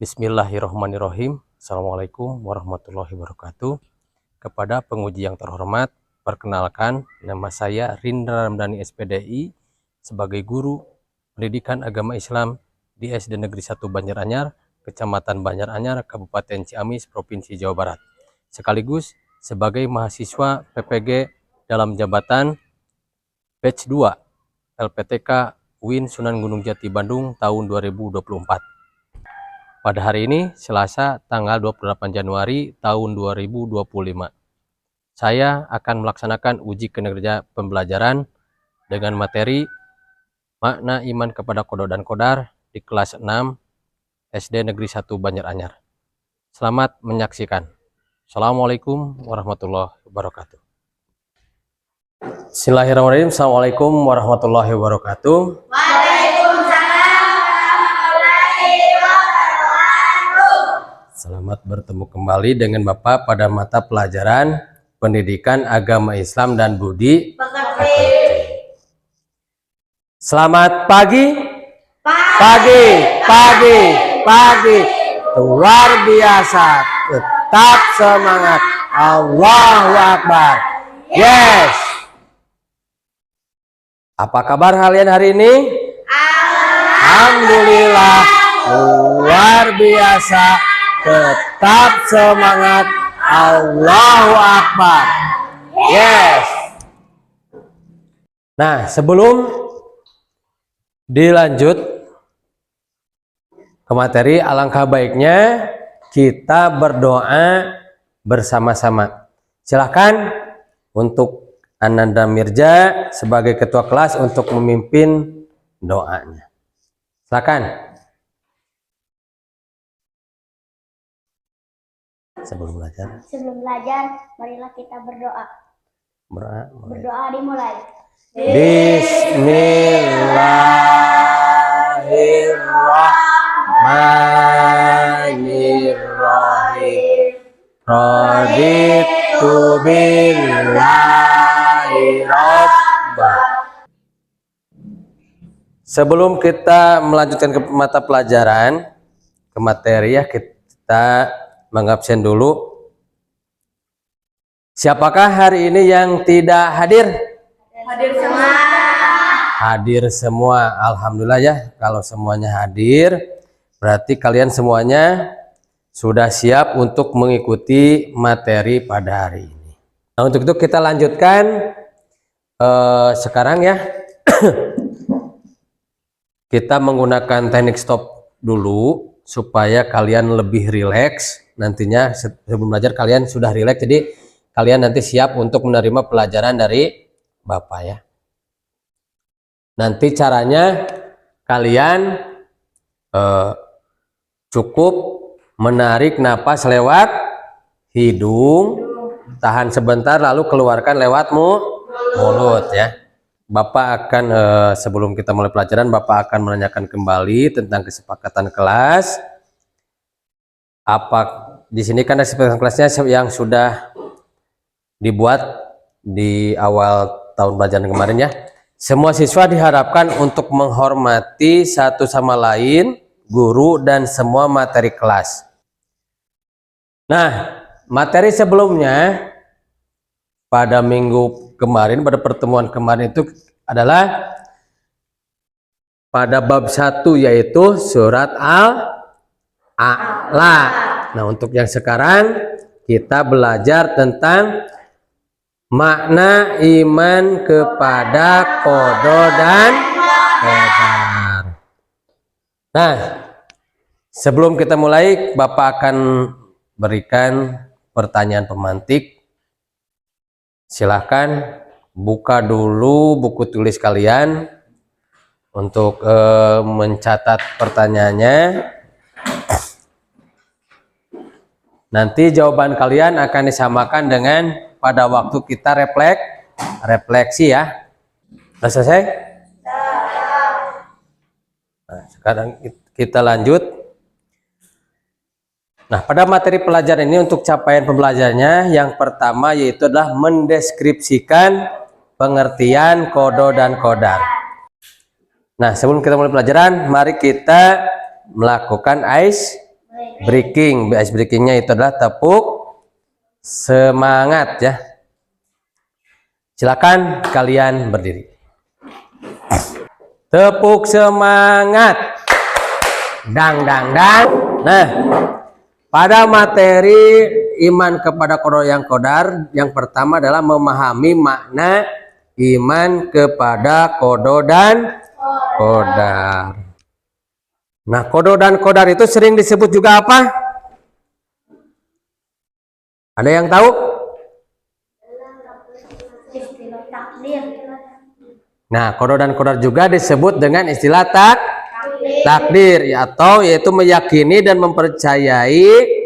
Bismillahirrahmanirrahim. Assalamualaikum warahmatullahi wabarakatuh. Kepada penguji yang terhormat, perkenalkan nama saya Rindra Ramdhani SPDI sebagai guru pendidikan agama Islam di SD Negeri 1 Banjaranyar, Kecamatan Banjaranyar, Kabupaten Ciamis, Provinsi Jawa Barat. Sekaligus sebagai mahasiswa PPG dalam jabatan Batch 2 LPTK UIN Sunan Gunung Jati Bandung tahun 2024. Pada hari ini, Selasa, tanggal 28 Januari tahun 2025. Saya akan melaksanakan uji kinerja pembelajaran dengan materi makna iman kepada Qadha dan Qadar di kelas 6 SD Negeri 1 Banjaranyar. Selamat menyaksikan. Assalamualaikum warahmatullahi wabarakatuh. Bismillahirrahmanirrahim. Assalamualaikum warahmatullahi wabarakatuh. Selamat bertemu kembali dengan Bapak pada mata pelajaran Pendidikan Agama Islam dan Budi Pekerti. Selamat pagi. Pagi. Luar biasa. Tetap semangat. Allahu Akbar. Yes. Apa kabar kalian hari ini? Alhamdulillah. Luar biasa. Tetap semangat. Allahu Akbar. Yes. Nah, sebelum dilanjut ke materi, alangkah baiknya kita berdoa bersama-sama. Silakan untuk Ananda Mirja sebagai ketua kelas untuk memimpin doanya. Silakan. Sebelum belajar, marilah kita berdoa. Berdoa dimulai. Bismillahirrahmanirrahim. Raditu billahi rabba. Sebelum kita melanjutkan ke mata pelajaran, ke materi ya, kita mengabsen dulu. Siapakah hari ini yang tidak hadir? Hadir semua. Hadir semua. Alhamdulillah ya. Kalau semuanya hadir, berarti kalian semuanya sudah siap untuk mengikuti materi pada hari ini. Nah, untuk itu kita lanjutkan sekarang ya. Kita menggunakan teknik stop dulu supaya kalian lebih rileks. Nantinya sebelum belajar kalian sudah rileks, jadi kalian nanti siap untuk menerima pelajaran dari Bapak ya. Nanti caranya kalian cukup menarik napas lewat hidung, tahan sebentar lalu keluarkan lewat mulut ya. Bapak akan sebelum kita mulai pelajaran, Bapak akan menanyakan kembali tentang kesepakatan kelas. Apa di sini kan kesepakatan kelasnya yang sudah dibuat di awal tahun pelajaran kemarin ya. Semua siswa diharapkan untuk menghormati satu sama lain, guru dan semua materi kelas. Nah, materi sebelumnya pada minggu kemarin, pada pertemuan kemarin itu adalah pada bab 1 yaitu surat Al-A'la. Nah, untuk yang sekarang kita belajar tentang makna iman kepada Qadha dan Qadar. Nah, sebelum kita mulai, Bapak akan berikan pertanyaan pemantik. Silahkan buka dulu buku tulis kalian untuk mencatat pertanyaannya. Nanti jawaban kalian akan disamakan dengan pada waktu kita refleksi ya. Sudah selesai? Nah, sekarang kita lanjut. Nah, pada materi pelajaran ini untuk capaian pembelajarannya yang pertama yaitu adalah mendeskripsikan pengertian Qadha dan Qadar. Nah, sebelum kita mulai pelajaran, mari kita melakukan breaking. Ice breakingnya itu adalah tepuk semangat ya. Silakan kalian berdiri. Tepuk semangat. Dang dang dang. Nah, pada materi iman kepada qada yang qadar, yang pertama adalah memahami makna iman kepada qada dan qadar. Nah, qada dan qadar itu sering disebut juga apa? Ada yang tahu? Nah, qada dan qadar juga disebut dengan istilah takdir, atau yaitu meyakini dan mempercayai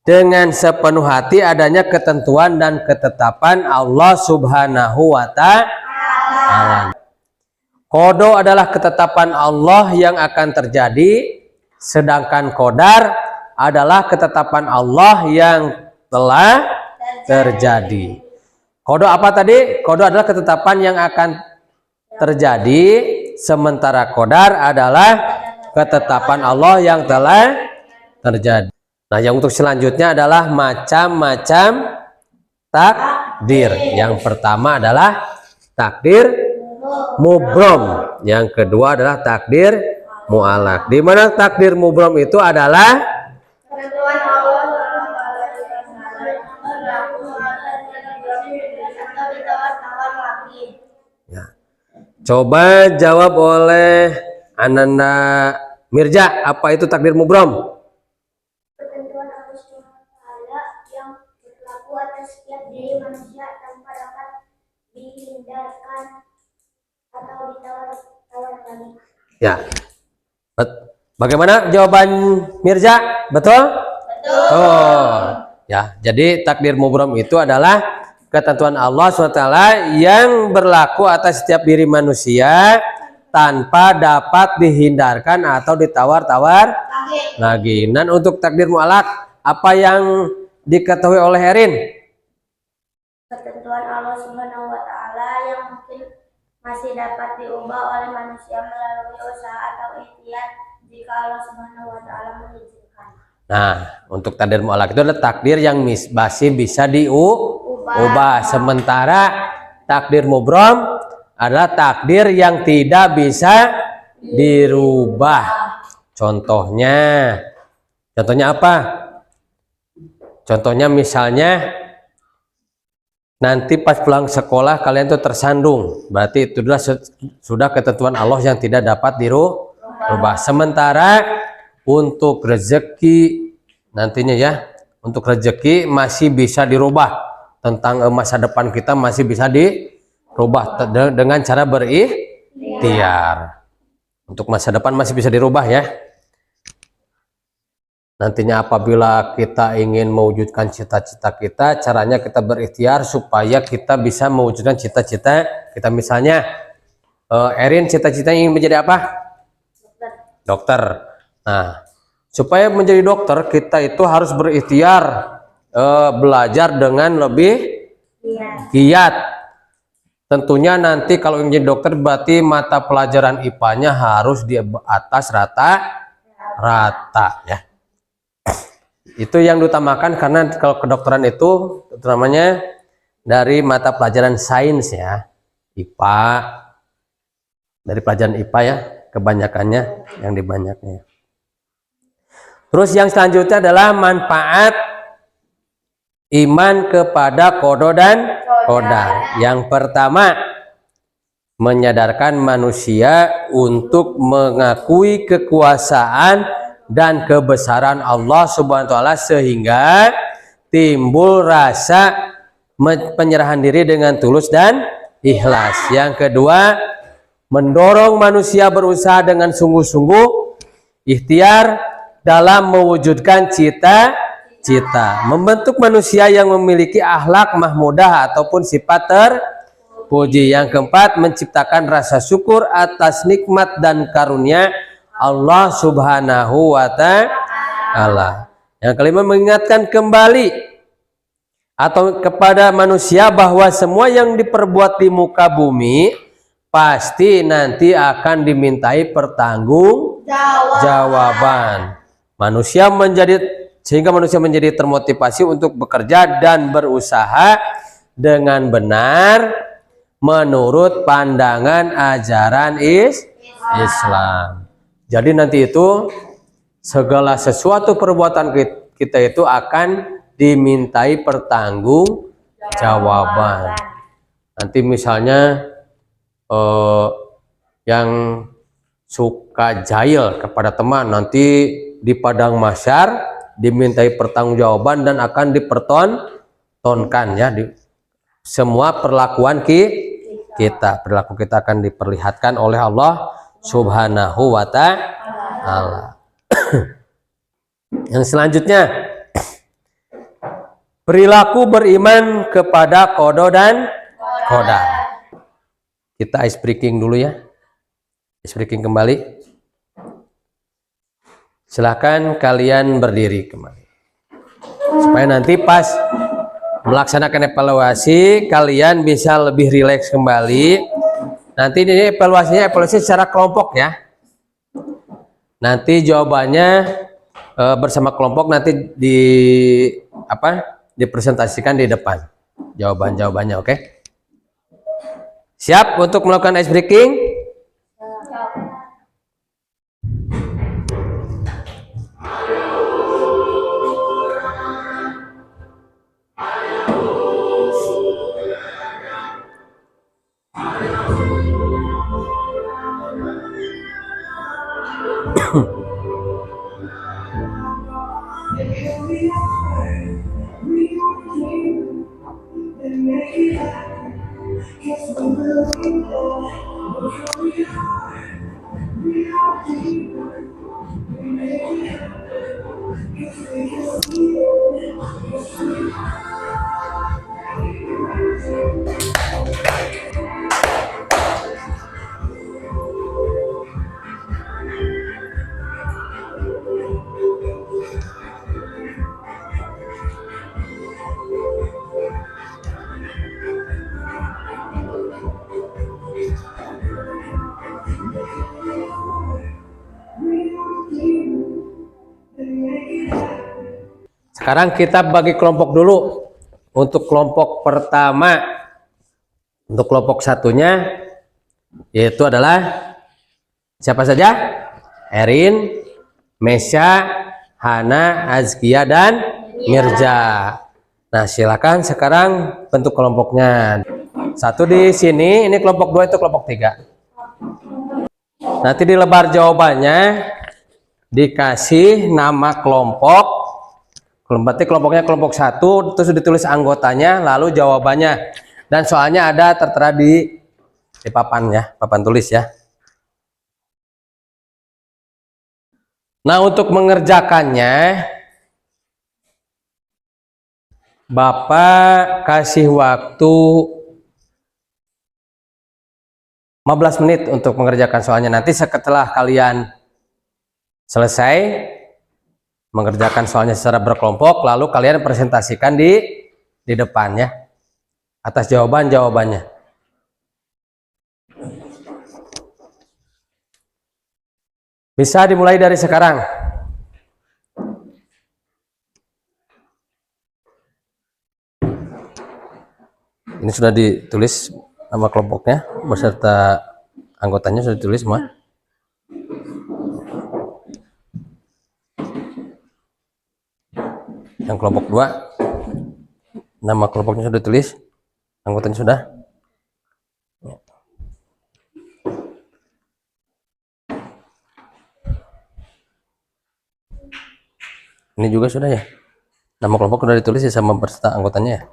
dengan sepenuh hati adanya ketentuan dan ketetapan Allah Subhanahu wa Ta'ala. Qada adalah ketetapan Allah yang akan terjadi, sedangkan qadar adalah ketetapan Allah yang telah terjadi. Qada apa tadi? Qada adalah ketetapan yang akan terjadi, sementara qadar adalah ketetapan Allah yang telah terjadi. Nah, yang untuk selanjutnya adalah macam-macam takdir. Yang pertama adalah takdir mubrom, yang kedua adalah takdir mu'alaq. Di mana takdir mubrom itu adalah ya. Coba jawab oleh Ananda Mirja, apa itu takdir mubrom? Ketentuan Allah SWT yang berlaku atas setiap diri manusia tanpa dapat dihindarkan atau ditawar lagi. Ya. Bagaimana jawaban Mirja? Betul? Betul. Oh, ya. Jadi takdir mubrom itu adalah ketentuan Allah SWT yang berlaku atas setiap diri manusia tanpa dapat dihindarkan atau ditawar-tawar lagi. Dan untuk takdir mu'alaq, apa yang diketahui oleh Erin? Ketentuan Allah Subhanahu wa Ta'ala yang mungkin masih dapat diubah oleh manusia melalui usaha atau ikhtiar jika Allah Subhanahu wa Ta'ala mengizinkan. Nah, untuk takdir mu'alaq itu adalah takdir yang masih bisa diubah. Sementara takdir mubrom adalah takdir yang tidak bisa dirubah. Contohnya apa? Contohnya misalnya nanti pas pulang sekolah kalian tuh tersandung, berarti itu sudah ketentuan Allah yang tidak dapat dirubah. Sementara untuk rezeki nantinya ya, untuk rezeki masih bisa dirubah. Tentang masa depan kita masih bisa dirubah dengan cara berikhtiar. Untuk masa depan masih bisa dirubah ya. Nantinya apabila kita ingin mewujudkan cita-cita kita, caranya kita berikhtiar supaya kita bisa mewujudkan cita-cita kita. Misalnya Erin cita-citanya ingin menjadi apa? Dokter. Nah, supaya menjadi dokter kita itu harus berikhtiar, belajar dengan lebih giat. Tentunya nanti kalau ingin jadi dokter berarti mata pelajaran IPA-nya harus di atas rata ya. Itu yang diutamakan, karena kalau kedokteran itu namanya dari mata pelajaran sains ya, IPA, dari pelajaran IPA ya kebanyakannya, yang dibanyaknya. Terus yang selanjutnya adalah manfaat iman kepada qada dan qadar. Yang pertama, menyadarkan manusia untuk mengakui kekuasaan dan kebesaran Allah Subhanahu wa Ta'ala sehingga timbul rasa penyerahan diri dengan tulus dan ikhlas. Yang kedua, mendorong manusia berusaha dengan sungguh-sungguh ikhtiar dalam mewujudkan cita-cita, membentuk manusia yang memiliki akhlak mahmudah ataupun sifat terpuji. Yang keempat, menciptakan rasa syukur atas nikmat dan karunia Allah Subhanahu wa Ta'ala. Yang kelima, mengingatkan kembali atau kepada manusia bahwa semua yang diperbuat di muka bumi pasti nanti akan dimintai pertanggungjawaban. Sehingga manusia menjadi termotivasi untuk bekerja dan berusaha dengan benar menurut pandangan ajaran Islam. Jadi nanti itu segala sesuatu perbuatan kita itu akan dimintai pertanggungjawaban. Nanti misalnya yang suka jahil kepada teman, nanti di padang mahsyar dimintai pertanggungjawaban dan akan dipertontonkan ya, semua perlakuan perilaku kita akan diperlihatkan oleh Allah Subhanahu wa ta'ala. Yang selanjutnya, perilaku beriman kepada qada dan qadar. Kita ice breaking dulu ya. Ice breaking kembali. Silahkan kalian berdiri kembali. Supaya nanti pas melaksanakan evaluasi kalian bisa lebih rileks kembali. Nanti ini evaluasi secara kelompok ya. Nanti jawabannya bersama kelompok nanti dipresentasikan di depan. Jawabannya, oke? Siap untuk melakukan ice breaking? Sekarang kita bagi kelompok dulu. Untuk kelompok pertama, untuk kelompok satunya yaitu adalah siapa saja? Erin, Mesya, Hana, Azkia, dan Mirja. Nah, silakan sekarang bentuk kelompoknya. Satu di sini, ini kelompok 2, itu kelompok 3. Nanti di lebar jawabannya dikasih nama kelompok. Berarti kelompoknya kelompok 1, terus ditulis anggotanya, lalu jawabannya. Dan soalnya ada tertera di papan ya, papan tulis ya. Nah, untuk mengerjakannya, Bapak kasih waktu 15 menit untuk mengerjakan soalnya. Nanti setelah kalian selesai mengerjakan soalnya secara berkelompok, lalu kalian presentasikan di depan ya, atas jawabannya. Bisa dimulai dari sekarang. Ini sudah ditulis nama kelompoknya beserta anggotanya, sudah ditulis semua. Yang kelompok 2, nama kelompoknya sudah ditulis, anggotanya sudah. Ini juga sudah ya, nama kelompok sudah ditulis ya sama beserta anggotanya ya.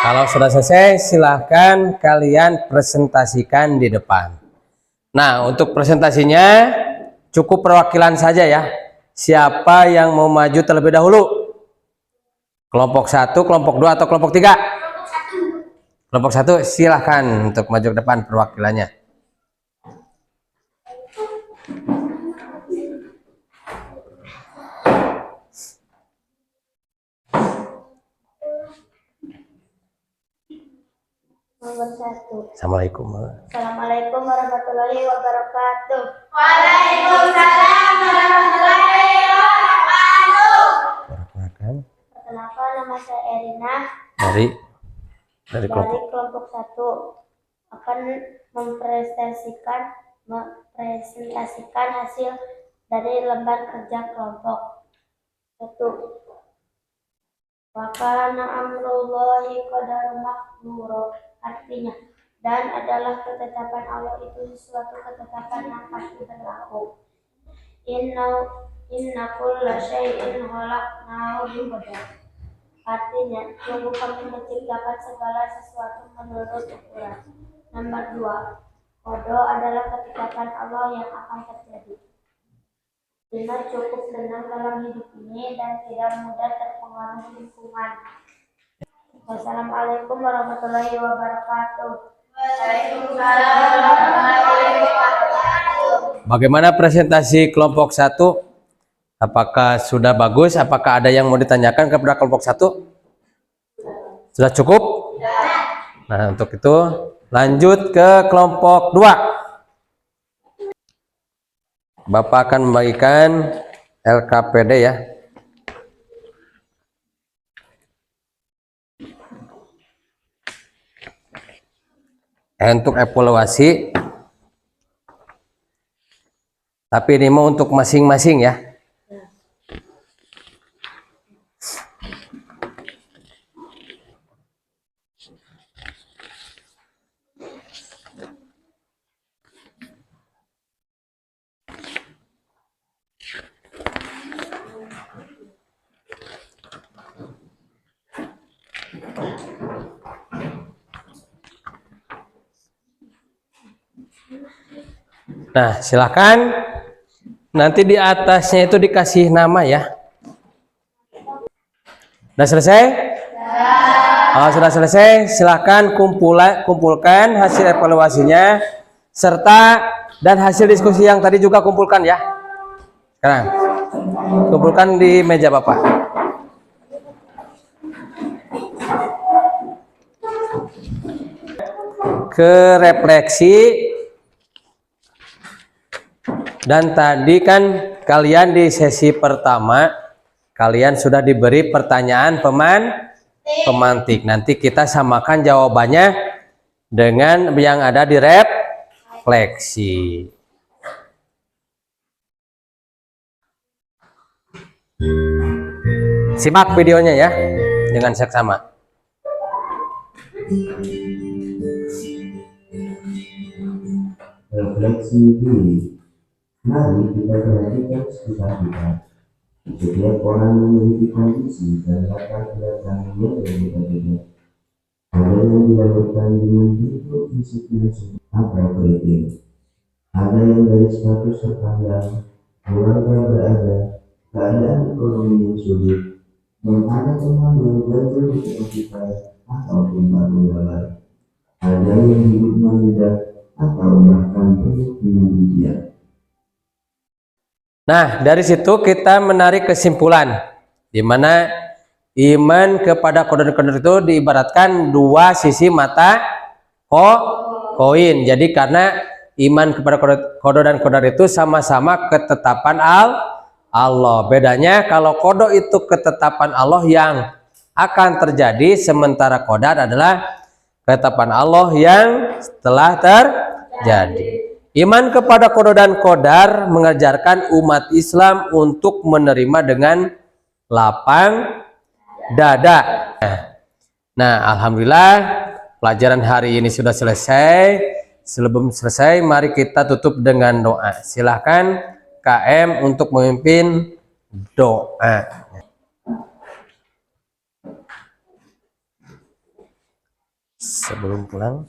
Kalau sudah selesai, silahkan kalian presentasikan di depan. Nah, untuk presentasinya cukup perwakilan saja ya. Siapa yang mau maju terlebih dahulu? Kelompok 1, kelompok 2, atau kelompok 3? Kelompok 1, silahkan untuk maju ke depan perwakilannya. Assalamualaikum. Assalamualaikum warahmatullahi wabarakatuh. Waalaikumsalam warahmatullahi dari kelompok. kelompok 1 akan mempresentasikan hasil dari lembar kerja kelompok. 1. Wakana amrullahi qadar makduro, artinya dan adalah ketetapan Allah itu sesuatu ketetapan yang pasti berlaku. Inna kulla syai'in khalaqnahu biqadar, artinya sungguh kami menciptakan segala sesuatu menurut ukuran. Nomor 2, qada adalah ketetapan Allah yang akan terjadi. Benar cukup tenang dalam hidup ini dan tidak mudah terpengaruh lingkungan. Wassalamualaikum warahmatullahi wabarakatuh. Bagaimana presentasi kelompok 1? Apakah sudah bagus? Apakah ada yang mau ditanyakan kepada kelompok 1? Sudah cukup? Nah, untuk itu lanjut ke kelompok 2. Bapak akan membagikan LKPD ya. Untuk evaluasi. Tapi ini mau untuk masing-masing ya. Nah, silakan nanti di atasnya itu dikasih nama ya. Sudah selesai? Kalau sudah selesai, silakan kumpulkan hasil evaluasinya serta dan hasil diskusi yang tadi juga kumpulkan ya. Sekarang kumpulkan di meja Bapak. Ke refleksi. Dan tadi kan kalian di sesi pertama kalian sudah diberi pertanyaan pemantik. Nanti kita samakan jawabannya dengan yang ada di refleksi. Simak videonya ya dengan seksama. Refleksi diri. Mari kita perhatikan sekitar kita. Setiap orang memiliki kondisi dan latar belakang yang berbeda-beda. Ada yang dilahirkan dengan bentuk fisik yang atau keriting. Ada yang dari status terpandang, keluarga berada, keadaan ekonomi yang sulit, dan ada teman yang belajar di kita ataupun baru gagal. Ada yang hidupnya mudah atau bahkan penuh dengan ujian. Nah, dari situ kita menarik kesimpulan di mana iman kepada kode-kode itu diibaratkan dua sisi mata koin. Jadi karena iman kepada kode dan kodar itu sama-sama ketetapan Allah. Bedanya kalau kode itu ketetapan Allah yang akan terjadi, sementara kodar adalah ketetapan Allah yang telah terjadi. Iman kepada kode dan kodar mengajarkan umat Islam untuk menerima dengan lapang dada. Nah, alhamdulillah pelajaran hari ini sudah selesai. Sebelum selesai, mari kita tutup dengan doa. Silahkan KM untuk memimpin doa. Sebelum pulang,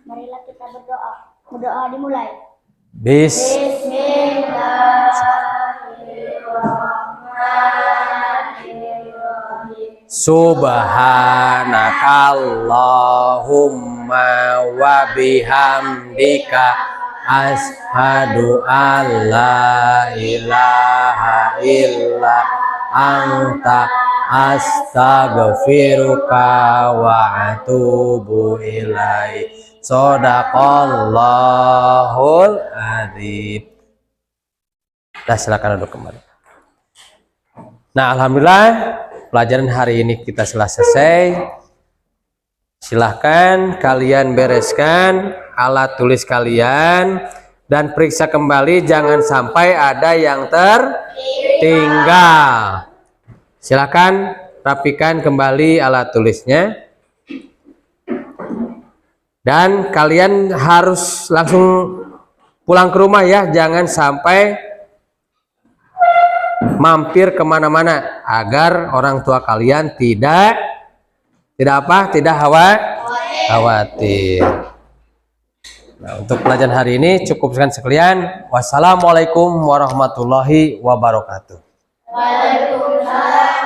marilah kita berdoa. Berdoa dimulai. Bismillahirrahmanirrahim. Subhanakallahumma wa bihamdika asyhadu an la ilaha illa anta astaghfiruka wa atubu ilaik. Shadaqallahul adzim. Nah, silakan duduk kembali. Nah, alhamdulillah pelajaran hari ini kita telah selesai. Silahkan kalian bereskan alat tulis kalian dan periksa kembali, jangan sampai ada yang tertinggal. Silahkan rapikan kembali alat tulisnya. Dan kalian harus langsung pulang ke rumah ya, jangan sampai mampir kemana-mana agar orang tua kalian tidak khawatir. Nah, untuk pelajaran hari ini cukupkan sekian. Wassalamualaikum warahmatullahi wabarakatuh. Waalaikumsalam.